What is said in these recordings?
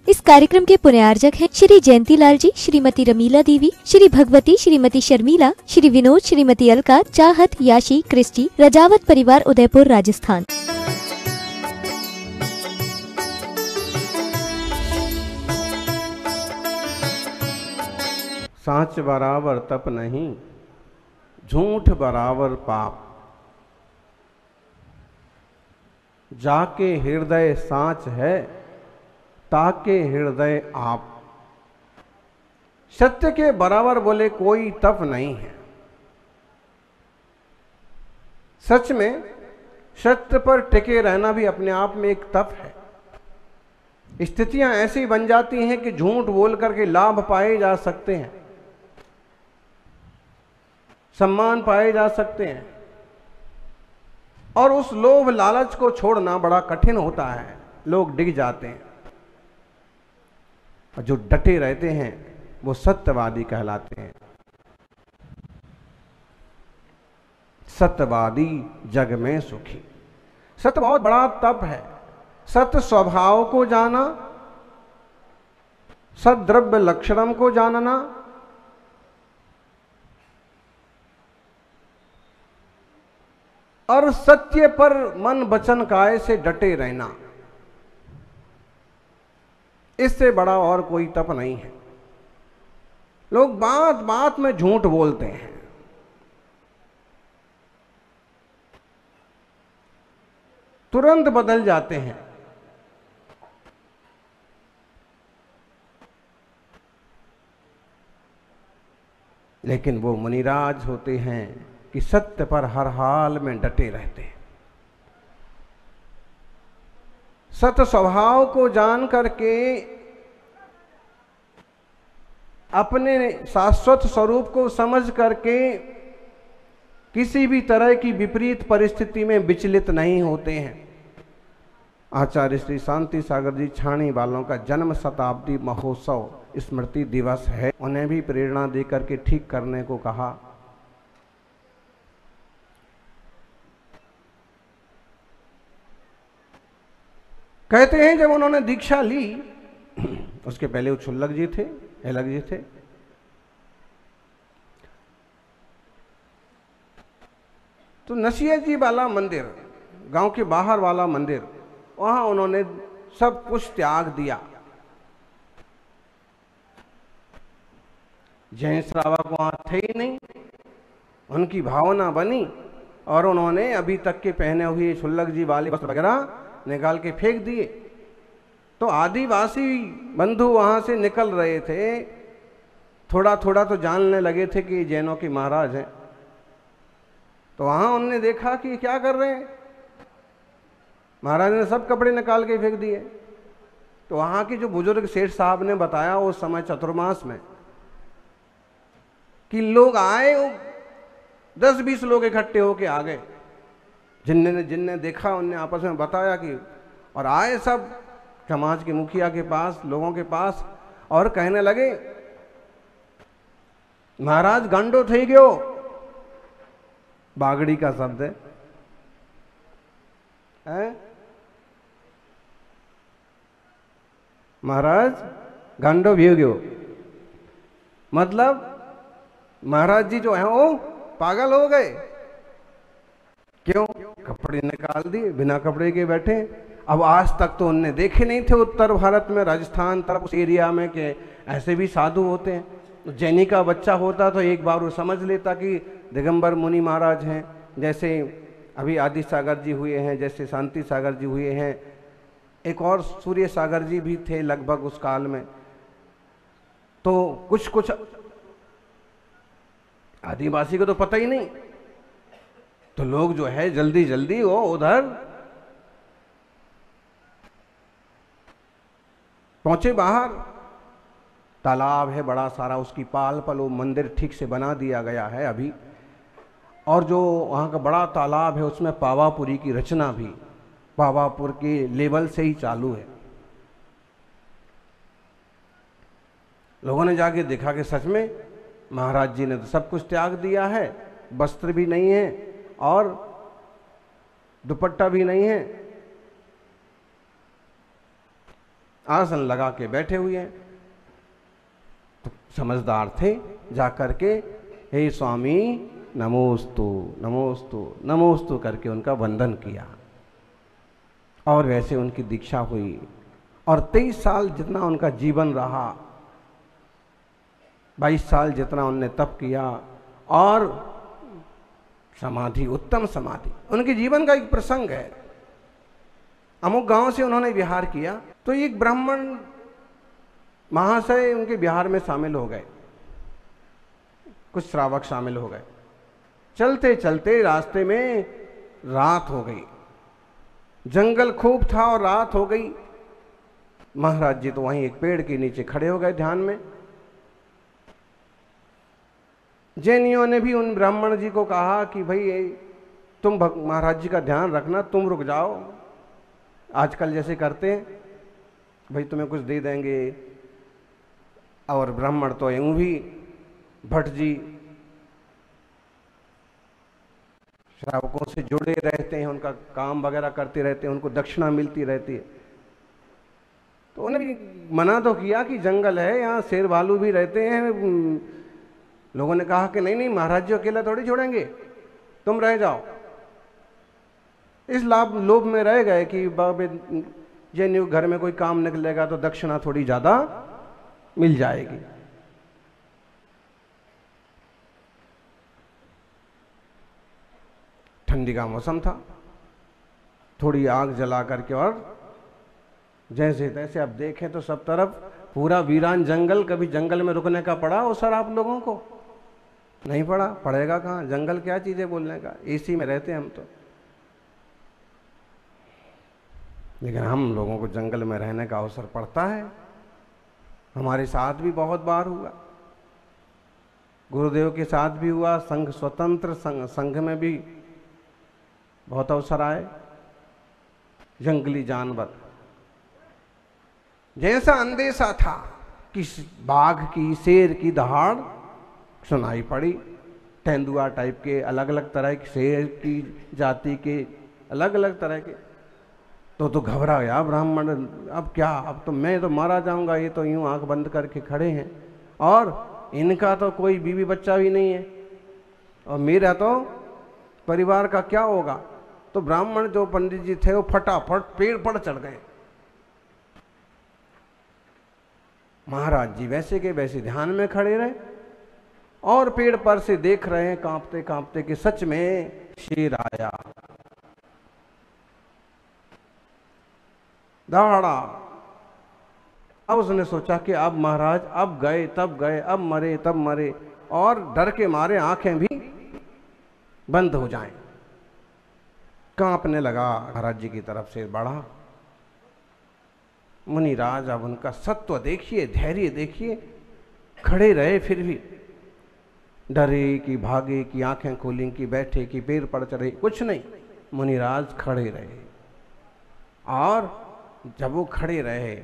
इस कार्यक्रम के पुण्यार्जक हैं श्री जयंती लाल जी, श्रीमती रमीला देवी, श्री भगवती, श्रीमती शर्मिला, श्री विनोद, श्रीमती अलका, चाहत, याशी, क्रिस्टी, रजावत परिवार, उदयपुर, राजस्थान। साँच बराबर तप नहीं, झूठ बराबर पाप। जाके हृदय साँच है, ताके हृदय आप। सत्य के बराबर बोले कोई तप नहीं है। सच में सत्य पर टिके रहना भी अपने आप में एक तप है। स्थितियां ऐसी बन जाती हैं कि झूठ बोल करके लाभ पाए जा सकते हैं, सम्मान पाए जा सकते हैं, और उस लोभ लालच को छोड़ना बड़ा कठिन होता है। लोग डिग जाते हैं, और जो डटे रहते हैं वो सत्यवादी कहलाते हैं। सत्यवादी जग में सुखी। सत्य बहुत बड़ा तप है। सत्य स्वभाव को जाना, सद्द्रव्य लक्षणम को जानना, और सत्य पर मन वचन काय से डटे रहना, इससे बड़ा और कोई तप नहीं है। लोग बात बात में झूठ बोलते हैं, तुरंत बदल जाते हैं। लेकिन वो मुनिराज होते हैं कि सत्य पर हर हाल में डटे रहते हैं। सत्य स्वभाव को जान करके अपने शाश्वत स्वरूप को समझ करके किसी भी तरह की विपरीत परिस्थिति में विचलित नहीं होते हैं। आचार्य श्री शांति सागर जी छाणी वालों का जन्म शताब्दी महोत्सव स्मृति दिवस है, उन्हें भी प्रेरणा देकर के ठीक करने को कहा। कहते हैं जब उन्होंने दीक्षा ली, उसके पहले उछुल्लक जी थे, हेलक जी थे, तो नसीहत जी वाला मंदिर, गांव के बाहर वाला मंदिर, वहां उन्होंने सब कुछ त्याग दिया। जय श्रावा को वहां थे ही नहीं, उनकी भावना बनी और उन्होंने अभी तक के पहने हुए छुल्लक जी वाले वस्त्र वगैरह निकाल के फेंक दिए। तो आदिवासी बंधु वहां से निकल रहे थे, थोड़ा थोड़ा तो जानने लगे थे कि जैनों के महाराज हैं। तो वहां उन्होंने देखा कि क्या कर रहे हैं, महाराज ने सब कपड़े निकाल के फेंक दिए। तो वहां के जो बुजुर्ग सेठ साहब ने बताया उस समय चतुर्मास में कि लोग आए, 10-20 लोग इकट्ठे होके आ गए। जिनने देखा उनने आपस में बताया कि, और आए सब समाज के मुखिया के पास, लोगों के पास, और कहने लगे महाराज गांडो थई गयो। बागड़ी का शब्द है? महाराज गांडो भी हो गयो, मतलब महाराज जी जो है वो पागल हो गए। क्यों? कपड़े निकाल दिए, बिना कपड़े के बैठे। अब आज तक तो उनने देखे नहीं थे उत्तर भारत में, राजस्थान तरफ उस एरिया में, कि ऐसे भी साधु होते हैं। तो जैनी का बच्चा होता तो एक बार वो समझ लेता कि दिगंबर मुनि महाराज हैं, जैसे अभी आदि सागर जी हुए हैं, जैसे शांति सागर जी हुए हैं, एक और सूर्य सागर जी भी थे लगभग उस काल में। तो कुछ कुछ आदिवासी को तो पता ही नहीं, तो लोग जो है जल्दी जल्दी वो उधर पहुंचे। बाहर तालाब है बड़ा सारा, उसकी पाल पल वो मंदिर ठीक से बना दिया गया है अभी। और जो वहाँ का बड़ा तालाब है उसमें पावापुरी की रचना भी पावापुर के लेवल से ही चालू है। लोगों ने जाके देखा कि सच में महाराज जी ने तो सब कुछ त्याग दिया है, वस्त्र भी नहीं है और दुपट्टा भी नहीं है। आसन लगा के बैठे हुए हैं। तो समझदार थे, जाकर के हे स्वामी नमोस्तु नमोस्तु नमोस्तु करके उनका वंदन किया और वैसे उनकी दीक्षा हुई। और 23 साल जितना उनका जीवन रहा, 22 साल जितना उनने तप किया, और समाधि, उत्तम समाधि। उनके जीवन का एक प्रसंग है। अमुक गांव से उन्होंने विहार किया, तो एक ब्राह्मण महाशय उनके विहार में शामिल हो गए, कुछ श्रावक शामिल हो गए। चलते चलते रास्ते में रात हो गई, जंगल खूब था और रात हो गई। महाराज जी तो वहीं एक पेड़ के नीचे खड़े हो गए ध्यान में। जैनियों ने भी उन ब्राह्मण जी को कहा कि भाई तुम महाराज जी का ध्यान रखना, तुम रुक जाओ, आजकल जैसे करते हैं, भाई तुम्हें कुछ दे देंगे। और ब्राह्मण तो यूं भी, भट्ट जी श्रावकों से जुड़े रहते हैं, उनका काम वगैरह करते रहते हैं, उनको दक्षिणा मिलती रहती है। तो उन्हें भी मना तो किया कि जंगल है, यहाँ शेर भालू भी रहते हैं। लोगों ने कहा कि नहीं नहीं, महाराज जी अकेला थोड़ी छोड़ेंगे, तुम रह जाओ। इस लोभ में रह गए कि बाबे जैन घर में कोई काम निकलेगा तो दक्षिणा थोड़ी ज्यादा मिल जाएगी। ठंडी का मौसम था, थोड़ी आग जला करके, और जैसे तैसे अब देखें तो सब तरफ पूरा वीरान जंगल। कभी जंगल में रुकने का पड़ा हो सर आप लोगों को? नहीं पड़ा, पड़ेगा कहाँ? जंगल क्या चीज है बोलने का, एसी में रहते हैं हम तो। लेकिन हम लोगों को जंगल में रहने का अवसर पड़ता है, हमारे साथ भी बहुत बार हुआ, गुरुदेव के साथ भी हुआ, संघ स्वतंत्र संघ में भी बहुत अवसर आए। जंगली जानवर, जैसा अंदेशा था कि बाघ की, शेर की दहाड़ सुनाई पड़ी, तेंदुआ टाइप के, अलग अलग तरह के शेर की जाति के, अलग अलग तरह के। तो घबरा गया ब्राह्मण, अब क्या, अब तो मैं तो मारा जाऊंगा, ये तो यूं आंख बंद करके खड़े हैं, और इनका तो कोई बीवी बच्चा भी नहीं है, और मेरा तो परिवार का क्या होगा। तो ब्राह्मण जो पंडित जी थे वो फटाफट पेड़ पर चढ़ गए। महाराज जी वैसे के वैसे ध्यान में खड़े रहे और पेड़ पर से देख रहे हैं कांपते कांपते कि सच में शेर आया, दहाड़ा। अब उसने सोचा कि अब महाराज, अब गए तब गए, अब मरे तब मरे, और डर के मारे आंखें भी बंद हो जाएं। कांपने लगा, महाराज जी की तरफ से बढ़ा। मुनिराज अब उनका सत्व देखिए, धैर्य देखिए, खड़े रहे फिर भी, डरे कि भागे कि आंखें खोली कि बैठे कि पैर पड़ चढ़े, कुछ नहीं, मुनिराज खड़े रहे। और जब वो खड़े रहे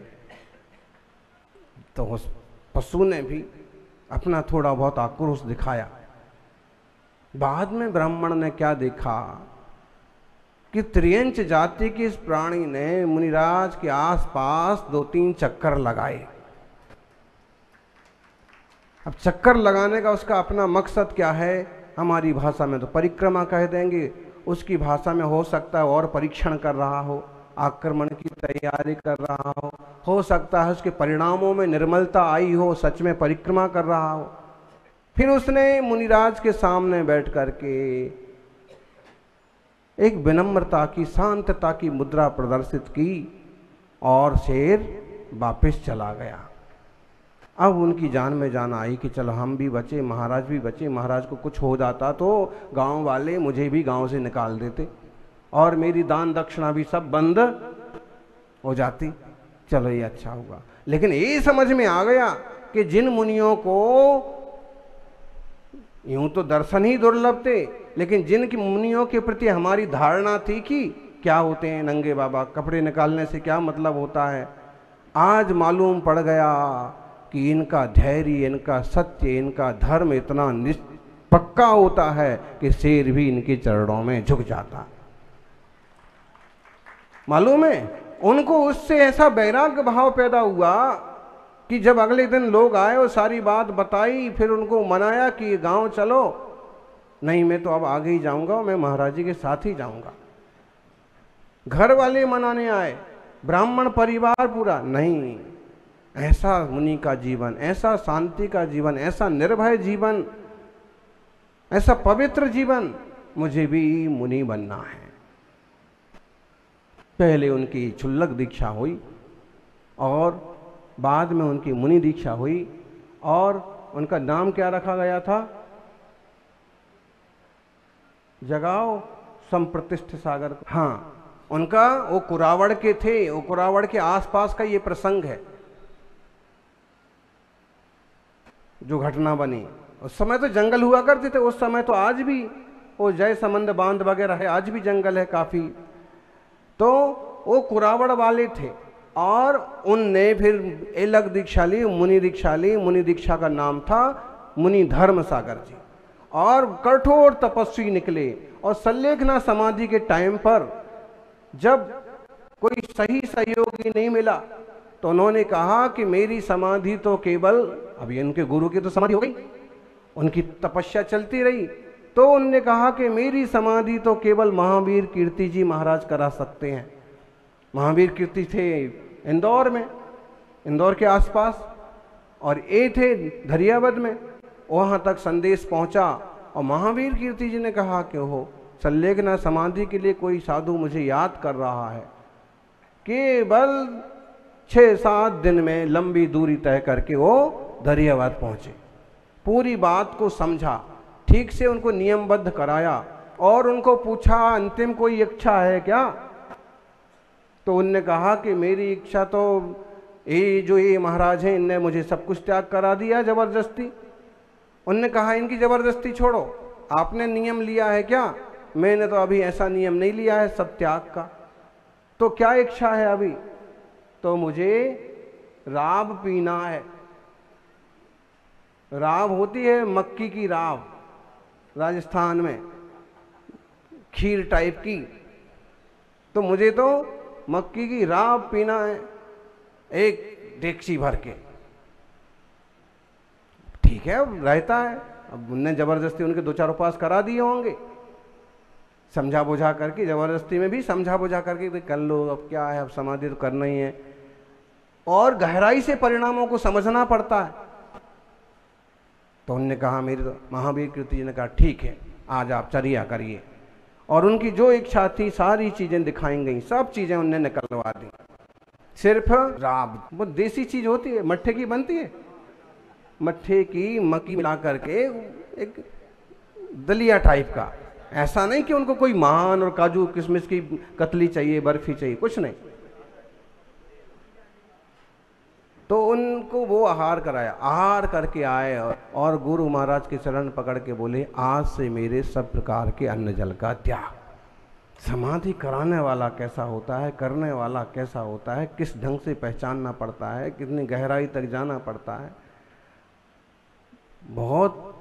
तो उस पशु ने भी अपना थोड़ा बहुत आक्रोश दिखाया। बाद में ब्राह्मण ने क्या देखा कि त्रियंच जाति की इस प्राणी ने मुनिराज के आसपास 2-3 चक्कर लगाए। अब चक्कर लगाने का उसका अपना मकसद क्या है, हमारी भाषा में तो परिक्रमा कह देंगे, उसकी भाषा में हो सकता है और परीक्षण कर रहा हो, आक्रमण की तैयारी कर रहा हो सकता है उसके परिणामों में निर्मलता आई हो, सच में परिक्रमा कर रहा हो। फिर उसने मुनिराज के सामने बैठ करके एक विनम्रता की, शांतता की मुद्रा प्रदर्शित की और शेर वापस चला गया। अब उनकी जान में जान आई कि चलो हम भी बचे, महाराज भी बचे, महाराज को कुछ हो जाता तो गांव वाले मुझे भी गांव से निकाल देते और मेरी दान दक्षिणा भी सब बंद हो जाती। चलो ये अच्छा हुआ। लेकिन ये समझ में आ गया कि जिन मुनियों को यूं तो दर्शन ही दुर्लभ थे, लेकिन जिन की मुनियों के प्रति हमारी धारणा थी कि क्या होते हैं नंगे बाबा, कपड़े निकालने से क्या मतलब होता है, आज मालूम पड़ गया कि इनका धैर्य, इनका सत्य, इनका धर्म इतना पक्का होता है कि शेर भी इनके चरणों में झुक जाता। मालूम है उनको उससे ऐसा वैराग्य भाव पैदा हुआ कि जब अगले दिन लोग आए और सारी बात बताई, फिर उनको मनाया कि गांव चलो, नहीं मैं तो अब आगे ही जाऊंगा, मैं महाराज जी के साथ ही जाऊंगा। घर वाले मनाने आए, ब्राह्मण परिवार पूरा, नहीं, ऐसा मुनि का जीवन, ऐसा शांति का जीवन, ऐसा निर्भय जीवन, ऐसा पवित्र जीवन, मुझे भी मुनि बनना है। पहले उनकी क्षुल्लक दीक्षा हुई और बाद में उनकी मुनि दीक्षा हुई, और उनका नाम क्या रखा गया था? जगाओ संप्रतिष्ठ सागर। हाँ, उनका वो कुरावड़ के थे, वो कुरावड़ के आसपास का ये प्रसंग है जो घटना बनी। उस समय तो जंगल हुआ करते थे, उस समय तो आज भी वो जय संबंध बांध वगैरह है, आज भी जंगल है काफी। तो वो कुरावड़ वाले थे और उनने फिर अलग दीक्षा ली, मुनि दीक्षा ली। मुनि दीक्षा का नाम था मुनि धर्म सागर जी, और कठोर तपस्वी निकले। और सल्लेखना समाधि के टाइम पर जब कोई सही सहयोगी नहीं मिला तो उन्होंने कहा कि मेरी समाधि तो केवल, अभी इनके गुरु की तो समाधि हो गई, उनकी तपस्या चलती रही, तो उनने कहा कि मेरी समाधि तो केवल महावीर कीर्ति जी महाराज करा सकते हैं। महावीर कीर्ति थे इंदौर में, इंदौर के आसपास, और ये थे धरियावद में। वहाँ तक संदेश पहुँचा और महावीर कीर्ति जी ने कहा कि हो सल्लेखना समाधि के लिए कोई साधु मुझे याद कर रहा है। केवल 6-7 दिन में लंबी दूरी तय करके वो धरियावद पहुँचे, पूरी बात को समझा, ठीक से उनको नियमबद्ध कराया और उनको पूछा अंतिम कोई इच्छा है क्या? तो उनने कहा कि मेरी इच्छा तो ये महाराज हैं, इनने मुझे सब कुछ त्याग करा दिया जबरदस्ती। उनने कहा इनकी जबरदस्ती छोड़ो, आपने नियम लिया है क्या? मैंने तो अभी ऐसा नियम नहीं लिया है सब त्याग का। तो क्या इच्छा है अभी? तो मुझे राब पीना है। राब होती है मक्की की राब, राजस्थान में खीर टाइप की। तो मुझे तो मक्की की राब पीना है, एक डेगची भर के। ठीक है, अब रहता है। अब उनने जबरदस्ती उनके 2-4 उपास करा दिए होंगे, समझा बुझा करके, जबरदस्ती में भी समझा बुझा करके कर लो, अब क्या है, अब समाधि तो करना ही है। और गहराई से परिणामों को समझना पड़ता है। तो उनने कहा, मेरी तो महावीर कीर्ति जी ने कहा ठीक है, आज आप चर्या करिए। और उनकी जो इच्छा थी सारी चीजें दिखाई गई, सब चीजें उनने निकलवा दी। सिर्फ राब, वो देसी चीज होती है, मट्ठे की बनती है, मट्ठे की मक्की मिला करके एक दलिया टाइप का। ऐसा नहीं कि उनको कोई मान और काजू किशमिश की कतली चाहिए, बर्फी चाहिए, कुछ नहीं। तो उनको वो आहार कराया, आहार करके आए और गुरु महाराज के चरण पकड़ के बोले, आज से मेरे सब प्रकार के अन्न जल का त्याग। समाधि कराने वाला कैसा होता है, करने वाला कैसा होता है, किस ढंग से पहचानना पड़ता है, कितनी गहराई तक जाना पड़ता है, बहुत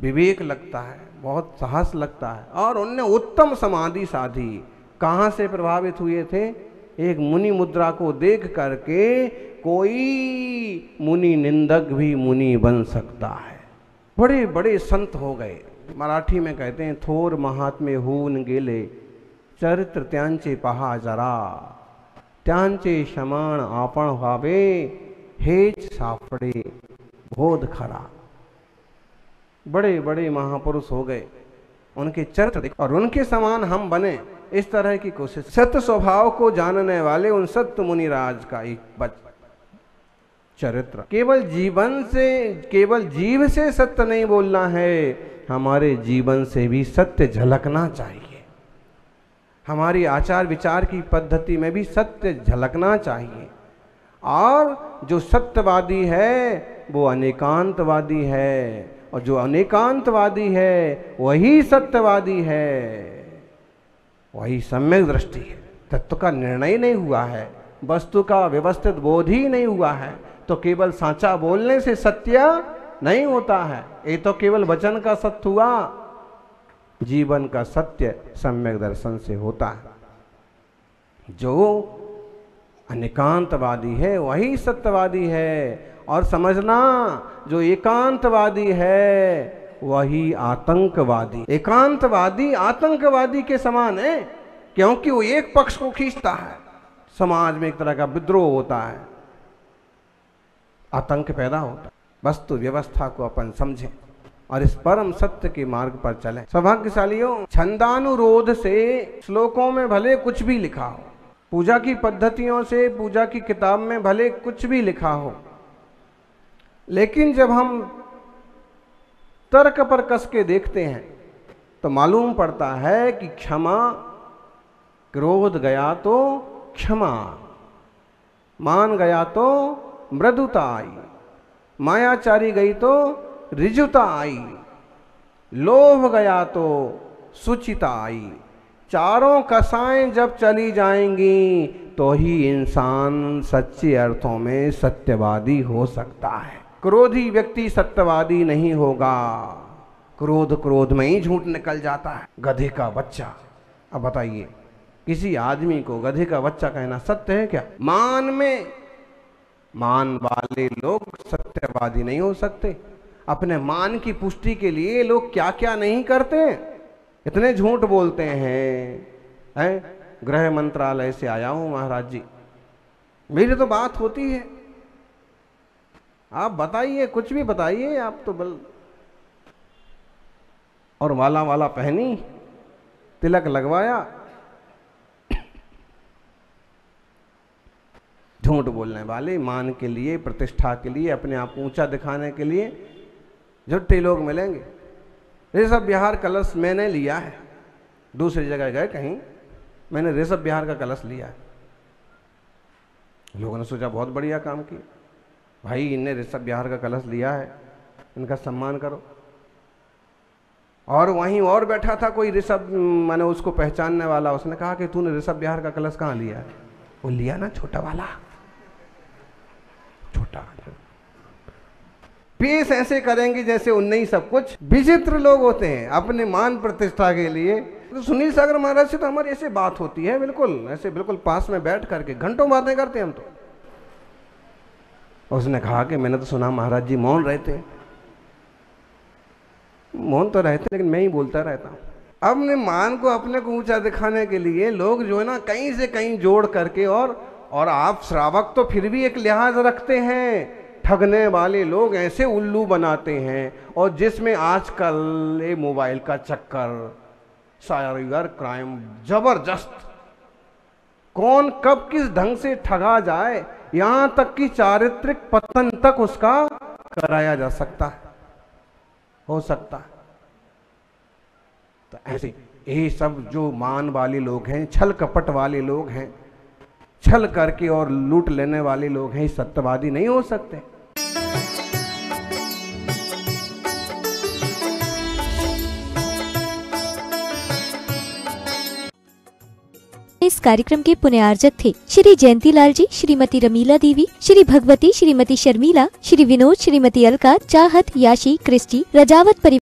विवेक लगता है, बहुत साहस लगता है। और उनने उत्तम समाधि साधी। कहाँ से प्रभावित हुए थे? एक मुनि मुद्रा को देख करके कोई मुनि निंदक भी मुनि बन सकता है। बड़े बड़े संत हो गए। मराठी में कहते हैं, थोर महात्मे होऊन गेले, चरित्र त्यांचे पहा जरा, त्यांचे समान आपण व्हावे, हेच सापडे बोध खरा। बड़े बड़े महापुरुष हो गए, उनके चरित्र देख और उनके समान हम बने, इस तरह की कोशिश। सत्य स्वभाव को जानने वाले उन सत्य मुनिराज का एक चरित्र। केवल जीवन से, केवल जीव से सत्य नहीं बोलना है, हमारे जीवन से भी सत्य झलकना चाहिए। हमारी आचार विचार की पद्धति में भी सत्य झलकना चाहिए। और जो सत्यवादी है वो अनेकांतवादी है, और जो अनेकांतवादी है वही सत्यवादी है, वही सम्यक दृष्टि है। तत्व का निर्णय नहीं हुआ है, वस्तु का व्यवस्थित बोध ही नहीं हुआ है, तो केवल सांचा बोलने से सत्य नहीं होता है। ये तो केवल वचन का सत्य हुआ, जीवन का सत्य सम्यक दर्शन से होता है। जो अनेकांतवादी है वही सत्यवादी है। और समझना, जो एकांतवादी है वही आतंकवादी। एकांतवादी आतंकवादी के समान है, क्योंकि वो एक पक्ष को खींचता है, समाज में एक तरह का विद्रोह होता है, आतंक पैदा होता है। वस्तु व्यवस्था को अपन समझें और इस परम सत्य के मार्ग पर चलें। सौभाग्यशालियों, छंदानुरोध से श्लोकों में भले कुछ भी लिखा हो, पूजा की पद्धतियों से पूजा की किताब में भले कुछ भी लिखा हो, लेकिन जब हम तर्क पर कस के देखते हैं तो मालूम पड़ता है कि क्षमा, क्रोध गया तो क्षमा, मान गया तो मृदुता आई, मायाचारी गई तो ऋजुता आई, लोभ गया तो सुचिता आई। चारों कसाएं जब चली जाएंगी तो ही इंसान सच्चे अर्थों में सत्यवादी हो सकता है। क्रोधी व्यक्ति सत्यवादी नहीं होगा, क्रोध में ही झूठ निकल जाता है। गधे का बच्चा, अब बताइए, किसी आदमी को गधे का बच्चा कहना सत्य है क्या? मान वाले लोग सत्यवादी नहीं हो सकते। अपने मान की पुष्टि के लिए लोग क्या क्या नहीं करते, इतने झूठ बोलते हैं। गृह मंत्रालय से आया हूं महाराज जी, मेरी तो बात होती है, आप बताइए, कुछ भी बताइए आप तो बल। और वाला पहनी, तिलक लगवाया, झूठ बोलने वाले, मान के लिए, प्रतिष्ठा के लिए, अपने आप ऊंचा दिखाने के लिए झूठे लोग मिलेंगे। ऋषभ बिहार कलश मैंने लिया है, दूसरी जगह गए कहीं, मैंने ऋषभ बिहार का कलश लिया है। लोगों ने सोचा बहुत बढ़िया काम किया, भाई इनने ऋषभ बिहार का कलश लिया है, इनका सम्मान करो। और वहीं और बैठा था कोई ऋषभ, मैंने उसको पहचानने वाला, उसने कहा कि तूने ऋषभ बिहार का कलश कहाँ लिया है? वो लिया ना छोटा वाला, छोटा। पेश ऐसे करेंगे जैसे उनने ही सब कुछ। विचित्र लोग होते हैं अपने मान प्रतिष्ठा के लिए। तो सुनील सागर महाराज से तो हमारी ऐसे बात होती है, बिल्कुल ऐसे, बिल्कुल पास में बैठ करके घंटों बातें करते हैं हम तो। उसने कहा कि मैंने तो सुना महाराज जी मौन रहते। मौन तो रहते, लेकिन मैं ही बोलता रहता हूँ। अपने मान को, अपने को ऊंचा दिखाने के लिए लोग जो है ना कहीं से कहीं जोड़ करके, और आप श्रावक तो फिर भी एक लिहाज रखते हैं। ठगने वाले लोग ऐसे उल्लू बनाते हैं, और जिसमें आजकल ये मोबाइल का चक्कर, साइबर क्राइम जबरदस्त, कौन कब किस ढंग से ठगा जाए, यहां तक कि चारित्रिक पतन तक उसका कराया जा सकता है, हो सकता है। तो ऐसे ये सब जो मान वाले लोग हैं, छल कपट वाले लोग हैं, छल करके और लूट लेने वाले लोग हैं, सत्यवादी नहीं हो सकते। इस कार्यक्रम के पुण्यार्जक थे श्री जयंतीलाल जी, श्रीमती रमीला देवी, श्री भगवती, श्रीमती शर्मिला, श्री विनोद, श्रीमती अलका, चाहत, याशी, क्रिस्टी, रजावत परिवार।